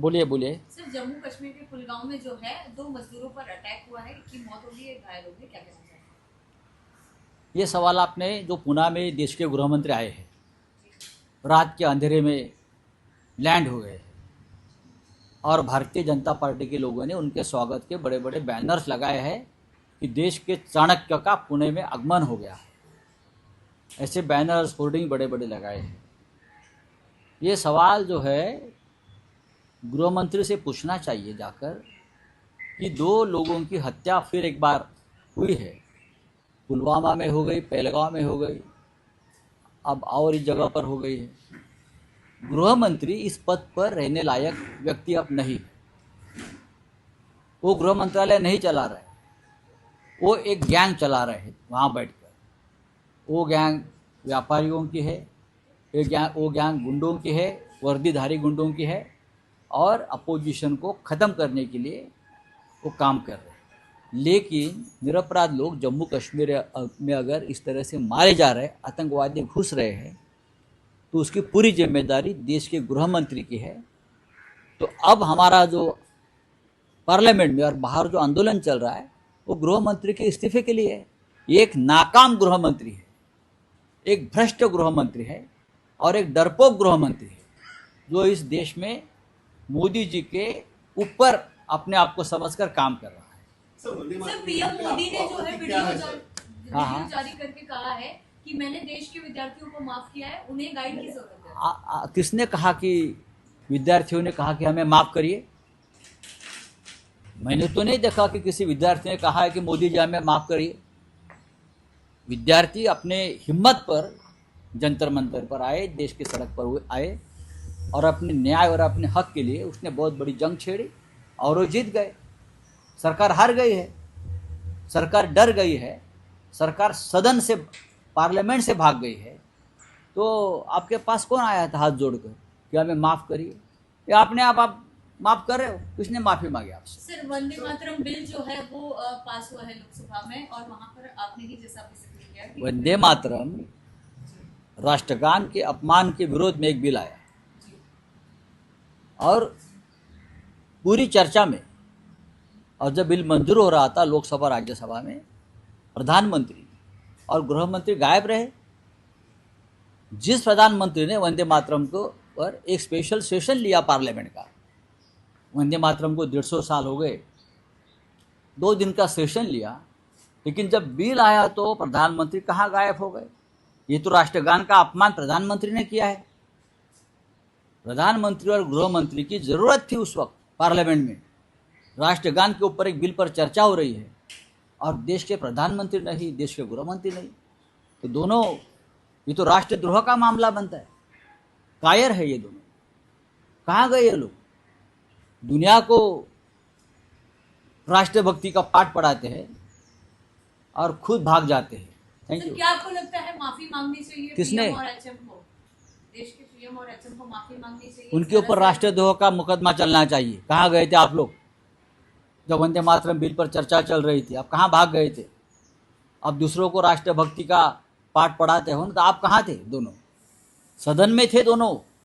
बोलिए बोलिए। सर, जम्मू कश्मीर के कुलगांव में जो है 2 मजदूरों पर अटैक हुआ है, एक की मौत हो गई है, एक घायल हो गए, क्या कहना चाहेंगे? ये सवाल आपने जो पुणे में देश के गृह मंत्री आए हैं, रात के अंधेरे में लैंड हो गए और भारतीय जनता पार्टी के लोगों ने उनके स्वागत के बड़े बड़े बैनर्स लगाए हैं कि देश के चाणक्य का पुणे में आगमन हो गया है। ऐसे बैनर्स होर्डिंग बड़े बड़े लगाए हैं। ये सवाल जो है गृह मंत्री से पूछना चाहिए जाकर कि 2 लोगों की हत्या फिर एक बार हुई है। पुलवामा में हो गई, पहलगांव में हो गई, अब और इस जगह पर हो गई है। गृह मंत्री इस पद पर रहने लायक व्यक्ति अब नहीं। वो गृह मंत्रालय नहीं चला रहे, वो एक गैंग चला रहे हैं वहाँ बैठकर। वो गैंग व्यापारियों की है, वो गैंग गुंडों की है, वर्दीधारी गुंडों की है, और अपोजिशन को ख़त्म करने के लिए वो काम कर रहे हैं। लेकिन निरपराध लोग जम्मू कश्मीर में अगर इस तरह से मारे जा रहे हैं, आतंकवादी घुस रहे हैं, तो उसकी पूरी जिम्मेदारी देश के गृह मंत्री की है। तो अब हमारा जो पार्लियामेंट में और बाहर जो आंदोलन चल रहा है वो गृह मंत्री के इस्तीफे के लिए है। ये एक नाकाम गृह मंत्री है, एक भ्रष्ट गृह मंत्री है और एक डरपोक गृह मंत्री है जो इस देश में मोदी जी के ऊपर अपने आप को समझकर काम कर रहा है। सर, पीएम मोदी ने जो है वीडियो जारी करके कहा है कि मैंने देश के विद्यार्थियों को माफ किया है, उन्हें गाइड की जरूरत है। किसने कहा कि विद्यार्थियों ने कहा कि हमें माफ करिए? मैंने तो नहीं देखा कि किसी विद्यार्थी ने कहा है कि मोदी जी हमें माफ करिए। विद्यार्थी अपने हिम्मत पर जंतर मंतर पर आए, देश की सड़क पर आए और अपने न्याय और अपने हक के लिए उसने बहुत बड़ी जंग छेड़ी और वो जीत गए। सरकार हार गई है, सरकार डर गई है, सरकार सदन से, पार्लियामेंट से भाग गई है। तो आपके पास कौन आया था हाथ जोड़कर कि हमें माफ़ करिए? या अपने आप माफ़ कर रहे हो? किसने माफ़ी मांगी आपसे? सर, वंदे मातरम बिल जो है वो पास हुआ है लोकसभा में, और वहां पर आपने ही जैसा जिक्र किया कि वंदे मातरम राष्ट्रगान के अपमान के विरोध में एक बिल आया और पूरी चर्चा में, और जब बिल मंजूर हो रहा था लोकसभा राज्यसभा में, प्रधानमंत्री और गृह मंत्री गायब रहे। जिस प्रधानमंत्री ने वंदे मातरम को पर एक स्पेशल सेशन लिया पार्लियामेंट का, वंदे मातरम को 150 साल हो गए, 2 दिन का सेशन लिया, लेकिन जब बिल आया तो प्रधानमंत्री कहाँ गायब हो गए? ये तो राष्ट्रगान का अपमान प्रधानमंत्री ने किया है। प्रधानमंत्री और गृह मंत्री की ज़रूरत थी उस वक्त पार्लियामेंट में। राष्ट्रगान के ऊपर एक बिल पर चर्चा हो रही है और देश के प्रधानमंत्री नहीं, देश के गृह मंत्री नहीं, तो दोनों, ये तो राष्ट्रद्रोह का मामला बनता है। कायर है ये दोनों। कहाँ गए ये लोग? दुनिया को राष्ट्रभक्ति का पाठ पढ़ाते हैं और खुद भाग जाते हैं। Thank you. क्या आपको लगता है माफी मांगनी चाहिए किसने? पीएम और एचएम को? देश के पीएम और एचएम को माफी मांगनी चाहिए? उनके ऊपर राष्ट्रद्रोह का मुकदमा चलना चाहिए। कहाँ गए थे आप लोग जब वंदे मातरम बिल पर चर्चा चल रही थी? आप कहाँ भाग गए थे? अब दूसरों को राष्ट्रभक्ति का पाठ पढ़ाते हो ना, तो आप कहाँ थे? दोनों सदन में थे, दोनों